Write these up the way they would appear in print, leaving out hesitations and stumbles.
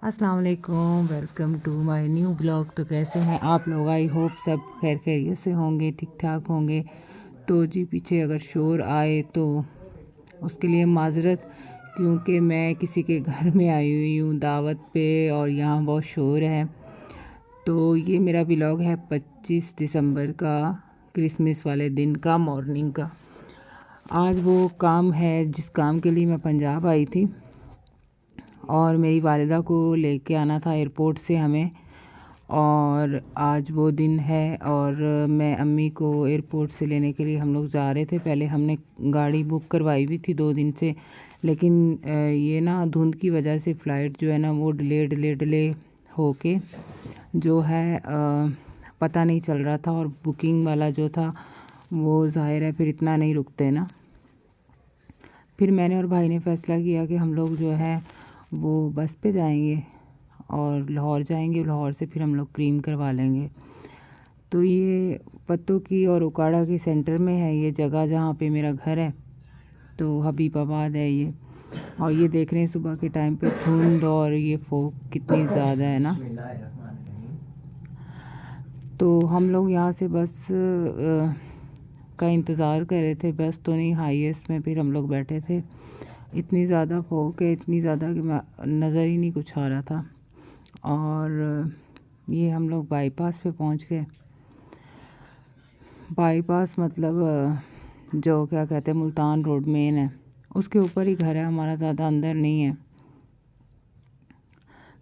अस्सलाम वालेकुम, welcome to my new blog. तो कैसे हैं आप लोग? आई होप सब खैर खैरियत से होंगे, ठीक ठाक होंगे। तो जी पीछे अगर शोर आए तो उसके लिए माज़रत, क्योंकि मैं किसी के घर में आई हुई हूँ दावत पे और यहाँ बहुत शोर है। तो ये मेरा ब्लॉग है 25 दिसंबर का, क्रिसमस वाले दिन का मॉर्निंग का। आज वो काम है जिस काम के लिए मैं पंजाब आई थी और मेरी वालिदा को लेके आना था एयरपोर्ट से हमें, और आज वो दिन है। और मैं अम्मी को एयरपोर्ट से लेने के लिए हम लोग जा रहे थे। पहले हमने गाड़ी बुक करवाई हुई थी 2 दिन से, लेकिन ये ना धुंध की वजह से फ़्लाइट जो है ना वो डिले होके जो है पता नहीं चल रहा था। और बुकिंग वाला जो था वो ज़ाहिर है फिर इतना नहीं रुकते ना। फिर मैंने और भाई ने फ़ैसला किया कि हम लोग जो है वो बस पे जाएंगे और लाहौर जाएंगे। लाहौर से फिर हम लोग क्रीम करवा लेंगे। तो ये पत्तों की और उकाड़ा के सेंटर में है ये जगह जहाँ पे मेरा घर है। तो हबीबाबाद है ये। और ये देख रहे हैं सुबह के टाइम पे धुंध और ये फोग कितनी ज़्यादा है ना। तो हम लोग यहाँ से बस का इंतज़ार कर रहे थे। बस तो नहीं, हाईएस्ट में फिर हम लोग बैठे थे। इतनी ज़्यादा फोग है, इतनी ज़्यादा कि नज़र ही नहीं कुछ आ रहा था। और ये हम लोग बाईपास पे पहुंच गए। बाईपास मतलब जो क्या कहते हैं मुल्तान रोड मेन है, उसके ऊपर ही घर है हमारा, ज़्यादा अंदर नहीं है।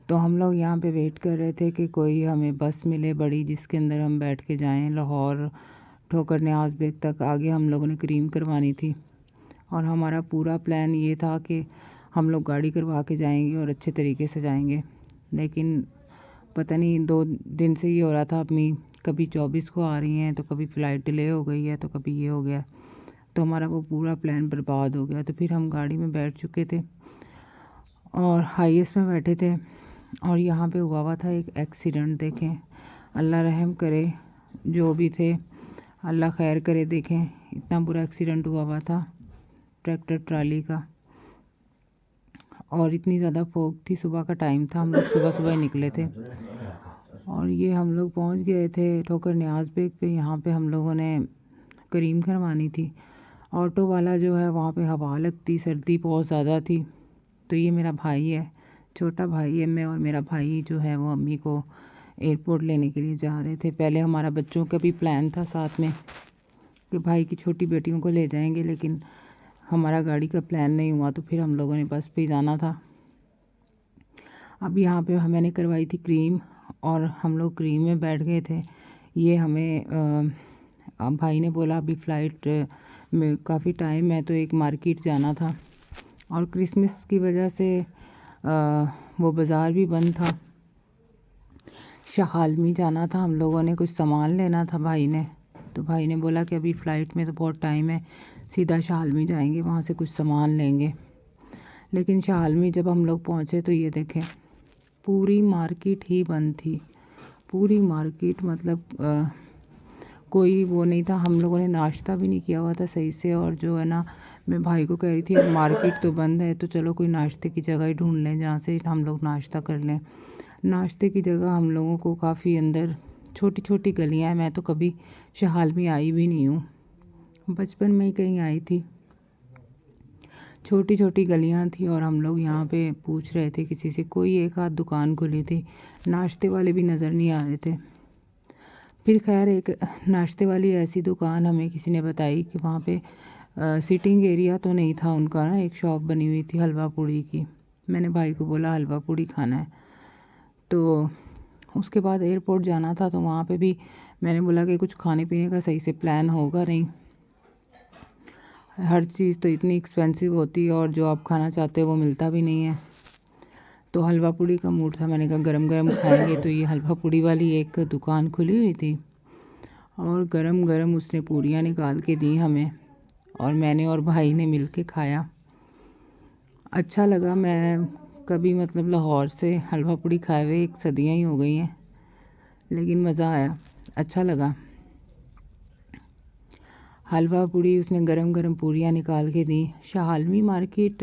तो हम लोग यहाँ पे वेट कर रहे थे कि कोई हमें बस मिले बड़ी, जिसके अंदर हम बैठ के जाएं लाहौर ठोकर न्याज बेग तक। आगे हम लोगों ने क्रीम करवानी थी और हमारा पूरा प्लान ये था कि हम लोग गाड़ी करवा के जाएंगे और अच्छे तरीके से जाएंगे। लेकिन पता नहीं 2 दिन से ये हो रहा था, अम्मी कभी 24 को आ रही हैं तो कभी फ़्लाइट डिले हो गई है तो कभी ये हो गया। तो हमारा वो पूरा प्लान बर्बाद हो गया। तो फिर हम गाड़ी में बैठ चुके थे और हाईएस्ट में बैठे थे और यहाँ पे हुआ था एक एक्सीडेंट। देखें, अल्लाह रहम करे, जो भी थे अल्लाह खैर करे। देखें इतना बुरा एक्सीडेंट हुआ था ट्रैक्टर ट्राली का। और इतनी ज़्यादा फोग थी, सुबह का टाइम था, हम लोग सुबह सुबह ही निकले थे। और ये हम लोग पहुंच गए थे ठोकर न्याज बेग पे। यहाँ पे हम लोगों ने करीम करवानी थी। ऑटो वाला जो है वहाँ पे हवा लगती, सर्दी बहुत ज़्यादा थी। तो ये मेरा भाई है, छोटा भाई है। मैं और मेरा भाई जो है वो अम्मी को एयरपोर्ट लेने के लिए जा रहे थे। पहले हमारा बच्चों का भी प्लान था साथ में कि भाई की छोटी बेटियों को ले जाएंगे, लेकिन हमारा गाड़ी का प्लान नहीं हुआ तो फिर हम लोगों ने बस पे ही जाना था। अब यहाँ पे मैंने करवाई थी क्रीम और हम लोग क्रीम में बैठ गए थे। ये हमें अब भाई ने बोला अभी फ़्लाइट में काफ़ी टाइम है तो एक मार्केट जाना था। और क्रिसमस की वजह से वो बाज़ार भी बंद था। शाहालमी जाना था हम लोगों ने, कुछ सामान लेना था भाई ने। तो भाई ने बोला कि अभी फ़्लाइट में तो बहुत टाइम है, सीधा शाहालमी जाएंगे, वहाँ से कुछ सामान लेंगे। लेकिन शाहालमी जब हम लोग पहुँचे तो ये देखें पूरी मार्केट ही बंद थी। पूरी मार्केट मतलब कोई वो नहीं था। हम लोगों ने नाश्ता भी नहीं किया हुआ था सही से। और जो है ना, मैं भाई को कह रही थी मार्केट तो बंद है तो चलो कोई नाश्ते की जगह ही ढूंढ लें जहाँ से हम लोग नाश्ता कर लें। नाश्ते की जगह हम लोगों को काफ़ी अंदर छोटी छोटी गलियाँ हैं। मैं तो कभी शाहालमी आई भी नहीं हूँ, बचपन में ही कहीं आई थी। छोटी छोटी गलियाँ थी और हम लोग यहाँ पे पूछ रहे थे किसी से, कोई एक आध दुकान खुली थी, नाश्ते वाले भी नज़र नहीं आ रहे थे। फिर खैर एक नाश्ते वाली ऐसी दुकान हमें किसी ने बताई कि वहाँ पे सिटिंग एरिया तो नहीं था उनका ना, एक शॉप बनी हुई थी हलवा पूड़ी की। मैंने भाई को बोला हलवा पूड़ी खाना है। तो उसके बाद एयरपोर्ट जाना था तो वहाँ पे भी मैंने बोला कि कुछ खाने पीने का सही से प्लान होगा नहीं, हर चीज़ तो इतनी एक्सपेंसिव होती है और जो आप खाना चाहते हो वो मिलता भी नहीं है। तो हलवा पूड़ी का मूड था, मैंने कहा गरम गरम खाएंगे। तो ये हलवा पूड़ी वाली एक दुकान खुली हुई थी और गरम गरम उसने पूड़ियाँ निकाल के दी हमें और मैंने और भाई ने मिल के खाया। अच्छा लगा। मैं कभी मतलब लाहौर से हलवा पूड़ी खाए हुए 1 सदियाँ ही हो गई हैं, लेकिन मज़ा आया, अच्छा लगा। हलवा पूड़ी उसने गरम गरम पूड़ियाँ निकाल के दी। शाहालमी मार्केट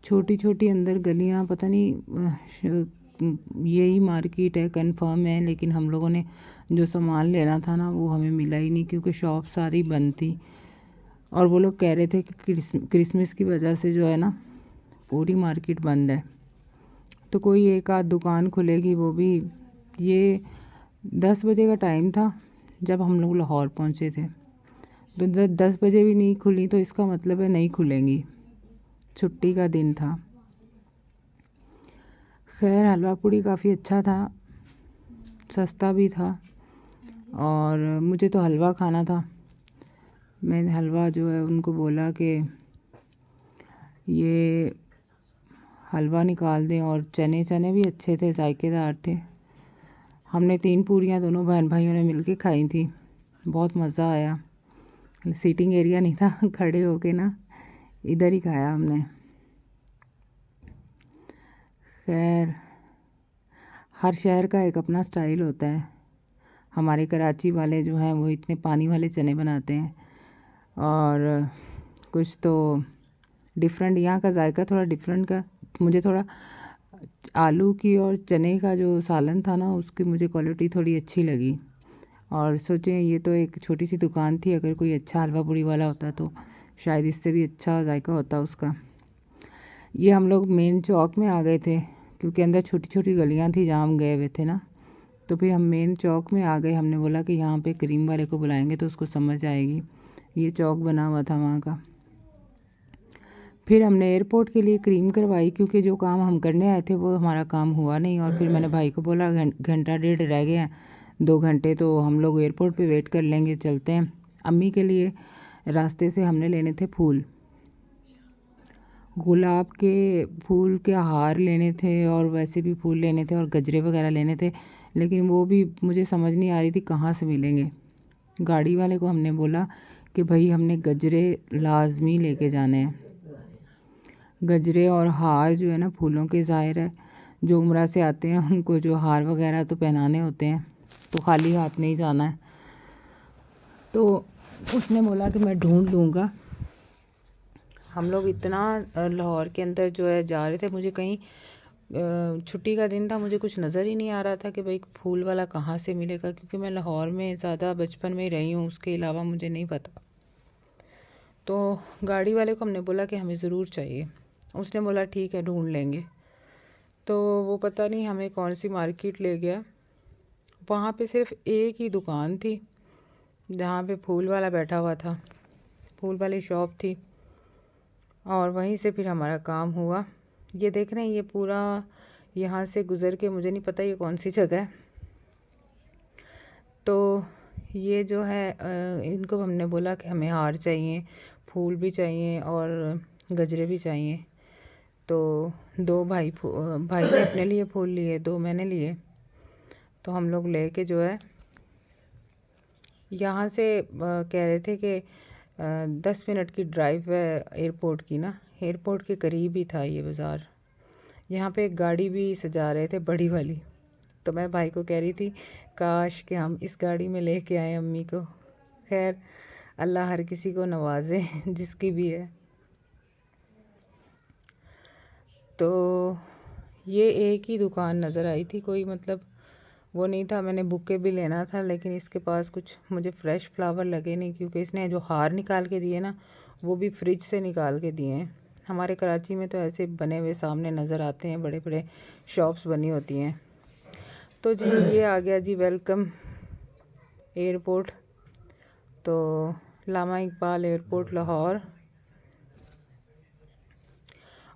छोटी छोटी अंदर गलियाँ, पता नहीं यही मार्केट है कंफर्म है, लेकिन हम लोगों ने जो सामान लेना था ना वो हमें मिला ही नहीं, क्योंकि शॉप सारी बंद थी। और वो लोग कह रहे थे कि क्रिसमस की वजह से जो है ना पूरी मार्केट बंद है, तो कोई एक आध दुकान खुलेगी, वो भी ये 10 बजे का टाइम था जब हम लोग लाहौर पहुँचे थे। तो 10 बजे भी नहीं खुली तो इसका मतलब है नहीं खुलेंगी, छुट्टी का दिन था। खैर हलवा पूड़ी काफ़ी अच्छा था, सस्ता भी था, और मुझे तो हलवा खाना था। मैंने हलवा जो है उनको बोला कि ये हलवा निकाल दें, और चने भी अच्छे थे, जायकेदार थे। हमने 3 पूरियाँ दोनों बहन भाइयों ने मिलके खाई थी, बहुत मज़ा आया। सीटिंग एरिया नहीं था, खड़े होके ना इधर ही खाया हमने। खैर हर शहर का एक अपना स्टाइल होता है। हमारे कराची वाले जो हैं वो इतने पानी वाले चने बनाते हैं, और कुछ तो डिफरेंट, यहाँ का जायका थोड़ा डिफरेंट का। मुझे थोड़ा आलू की और चने का जो सालन था ना उसकी मुझे क्वालिटी थोड़ी अच्छी लगी, और सोचें ये तो एक छोटी सी दुकान थी, अगर कोई अच्छा हलवा पूड़ी वाला होता तो शायद इससे भी अच्छा जायका होता उसका। ये हम लोग मेन चौक में आ गए थे, क्योंकि अंदर छोटी छोटी गलियां थी जहाँ हम गए हुए थे ना, तो फिर हम मेन चौक में आ गए। हमने बोला कि यहाँ पे क्रीम वाले को बुलाएंगे तो उसको समझ आएगी, ये चौक बना हुआ था वहाँ का। फिर हमने एयरपोर्ट के लिए क्रीम करवाई, क्योंकि जो काम हम करने आए थे वो हमारा काम हुआ नहीं। और फिर मैंने भाई को बोला घंटा डेढ़ रह गया, 2 घंटे तो हम लोग एयरपोर्ट पे वेट कर लेंगे, चलते हैं। अम्मी के लिए रास्ते से हमने लेने थे फूल, गुलाब के फूल के हार लेने थे, और वैसे भी फूल लेने थे, और गजरे वगैरह लेने थे, लेकिन वो भी मुझे समझ नहीं आ रही थी कहाँ से मिलेंगे। गाड़ी वाले को हमने बोला कि भाई हमने गजरे लाजमी लेके जाने हैं। गजरे और हार जो है ना फूलों के, ज़ाहिर है जो उम्रा से आते हैं उनको जो हार वगैरह तो पहनाने होते हैं, तो खाली हाथ नहीं जाना है। तो उसने बोला कि मैं ढूंढ लूँगा। हम लोग इतना लाहौर के अंदर जो है जा रहे थे, मुझे कहीं छुट्टी का दिन था, मुझे कुछ नज़र ही नहीं आ रहा था कि भाई फूल वाला कहाँ से मिलेगा, क्योंकि मैं लाहौर में ज़्यादा बचपन में ही रही हूँ, उसके अलावा मुझे नहीं पता। तो गाड़ी वाले को हमने बोला कि हमें ज़रूर चाहिए, उसने बोला ठीक है ढूंढ लेंगे। तो वो पता नहीं हमें कौन सी मार्केट ले गया, वहाँ पे सिर्फ एक ही दुकान थी जहाँ पे फूल वाला बैठा हुआ था, फूल वाली शॉप थी, और वहीं से फिर हमारा काम हुआ। ये देख रहे हैं, ये पूरा यहाँ से गुज़र के, मुझे नहीं पता ये कौन सी जगह है। तो ये जो है इनको हमने बोला कि हमें हार चाहिए, फूल भी चाहिए और गजरे भी चाहिए। तो 2 भाई ने अपने लिए फूल लिए, 2 मैंने लिए। तो हम लोग लेके जो है यहाँ से कह रहे थे कि 10 मिनट की ड्राइव है एयरपोर्ट की ना, एयरपोर्ट के करीब ही था ये बाज़ार। यहाँ पे एक गाड़ी भी सजा रहे थे बड़ी वाली, तो मैं भाई को कह रही थी काश कि हम इस गाड़ी में लेके आए अम्मी को। खैर अल्लाह हर किसी को नवाजे जिसकी भी है। तो ये एक ही दुकान नज़र आई थी, कोई मतलब वो नहीं था। मैंने बुके भी लेना था, लेकिन इसके पास कुछ मुझे फ़्रेश फ्लावर लगे नहीं, क्योंकि इसने जो हार निकाल के दिए ना वो भी फ्रिज से निकाल के दिए हैं। हमारे कराची में तो ऐसे बने हुए सामने नज़र आते हैं, बड़े बड़े शॉप्स बनी होती हैं। तो जी ये आ गया जी वेलकम एयरपोर्ट, तो लामा इकबाल एयरपोर्ट लाहौर।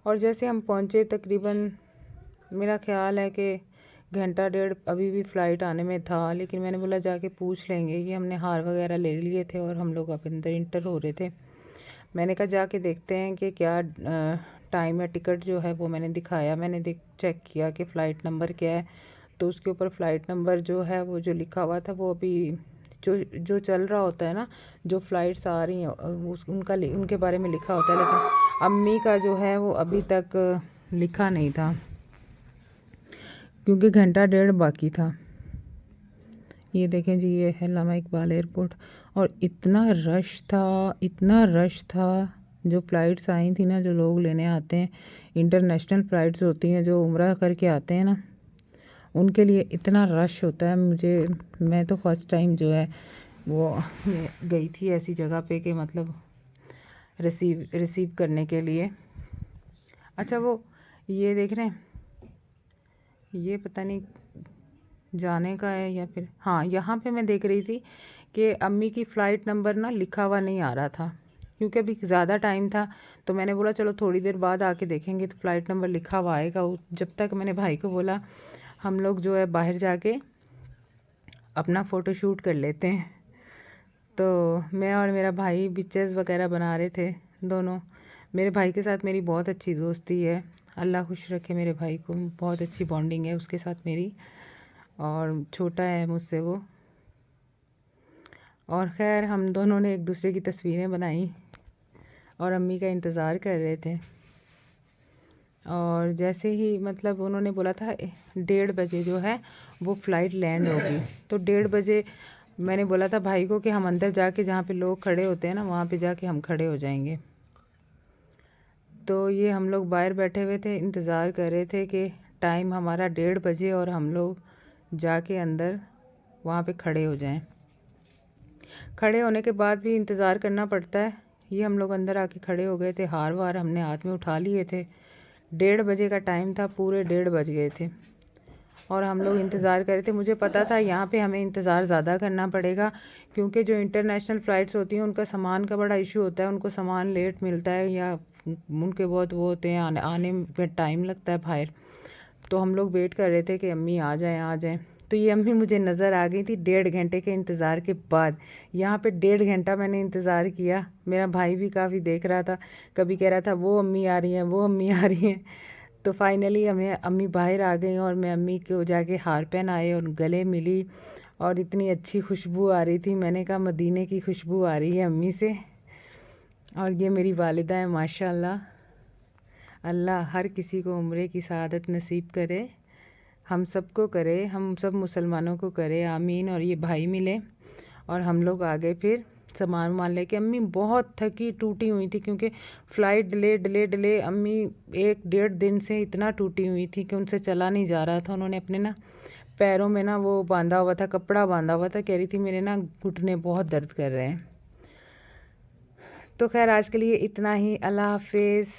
और जैसे हम पहुँचे, तकरीबन मेरा ख़्याल है कि घंटा डेढ़ अभी भी फ़्लाइट आने में था, लेकिन मैंने बोला जाके पूछ लेंगे। ये हमने हार वगैरह ले लिए थे और हम लोग अब अंदर इंटर हो रहे थे। मैंने कहा जाके देखते हैं कि क्या टाइम है। टिकट जो है वो मैंने दिखाया, मैंने चेक किया कि फ़्लाइट नंबर क्या है, तो उसके ऊपर फ़्लाइट नंबर जो है वो जो लिखा हुआ था वो अभी जो चल रहा होता है ना, जो फ़्लाइट्स आ रही हैं उनके बारे में लिखा होता है, लेकिन अम्मी का जो है वो अभी तक लिखा नहीं था, क्योंकि घंटा डेढ़ बाकी था। ये देखें जी, ये है लामा इकबाल एयरपोर्ट, और इतना रश था। जो फ़्लाइट्स आई थी ना, जो लोग लेने आते हैं, इंटरनेशनल फ़्लाइट्स होती हैं जो उम्रा करके आते हैं ना, उनके लिए इतना रश होता है। मैं तो फर्स्ट टाइम जो है वो गई थी ऐसी जगह पे कि मतलब रिसीव करने के लिए। अच्छा वो ये देख रहे हैं, ये पता नहीं जाने का है या फिर हाँ, यहाँ पे मैं देख रही थी कि अम्मी की फ़्लाइट नंबर ना लिखा हुआ नहीं आ रहा था, क्योंकि अभी ज़्यादा टाइम था। तो मैंने बोला चलो थोड़ी देर बाद आके देखेंगे तो फ़्लाइट नंबर लिखा हुआ आएगा। जब तक मैंने भाई को बोला हम लोग जो है बाहर जाके अपना फ़ोटोशूट कर लेते हैं। तो मैं और मेरा भाई पिक्चर्स वगैरह बना रहे थे दोनों। मेरे भाई के साथ मेरी बहुत अच्छी दोस्ती है, अल्लाह खुश रखे मेरे भाई को, बहुत अच्छी बॉन्डिंग है उसके साथ मेरी, और छोटा है मुझसे वो। और ख़ैर हम दोनों ने एक दूसरे की तस्वीरें बनाई और अम्मी का इंतज़ार कर रहे थे। और जैसे ही मतलब उन्होंने बोला था 1:30 बजे जो है वो फ़्लाइट लैंड होगी, तो 1:30 बजे मैंने बोला था भाई को कि हम अंदर जाके जहाँ पे लोग खड़े होते हैं ना वहाँ पे जाके हम खड़े हो जाएंगे। तो ये हम लोग बाहर बैठे हुए थे, इंतज़ार कर रहे थे कि टाइम हमारा 1:30 बजे और हम लोग जाके अंदर वहाँ पे खड़े हो जाएं। खड़े होने के बाद भी इंतज़ार करना पड़ता है। ये हम लोग अंदर आके खड़े हो गए थे, हार वार हमने हाथ में उठा लिए थे। 1:30 बजे का टाइम था, पूरे 1:30 बज गए थे और हम लोग इंतज़ार कर रहे थे। मुझे पता था यहाँ पे हमें इंतज़ार ज़्यादा करना पड़ेगा, क्योंकि जो इंटरनेशनल फ़्लाइट्स होती हैं उनका सामान का बड़ा इशू होता है, उनको सामान लेट मिलता है या उनके बहुत वो होते हैं, आने में टाइम लगता है बाहर। तो हम लोग वेट कर रहे थे कि अम्मी आ जाएँ आ जाएँ। तो ये अम्मी मुझे नज़र आ गई थी 1:30 घंटे के इंतज़ार के बाद। यहाँ पे 1:30 घंटा मैंने इंतज़ार किया। मेरा भाई भी काफ़ी देख रहा था, कभी कह रहा था वो अम्मी आ रही हैं, वो अम्मी आ रही हैं। तो फाइनली हमें अम्मी बाहर आ गई और मैं अम्मी को जाके हार पहनाए और गले मिली, और इतनी अच्छी खुशबू आ रही थी। मैंने कहा मदीने की खुशबू आ रही है अम्मी से। और ये मेरी वालिदा है माशाल्लाह। अल्लाह हर किसी को उम्रे की सआदत नसीब करे, हम सबको करे, हम सब मुसलमानों को करे, आमीन। और ये भाई मिले और हम लोग आ गए फिर सामान वामान लेके। अम्मी बहुत थकी टूटी हुई थी, क्योंकि फ़्लाइट डिले अम्मी 1-1.5 दिन से इतना टूटी हुई थी कि उनसे चला नहीं जा रहा था। उन्होंने अपने ना पैरों में ना वो बांधा हुआ था, कपड़ा बांधा हुआ था। कह रही थी मेरे ना घुटने बहुत दर्द कर रहे हैं। तो खैर आज के लिए इतना ही, अल्लाह हाफिज़।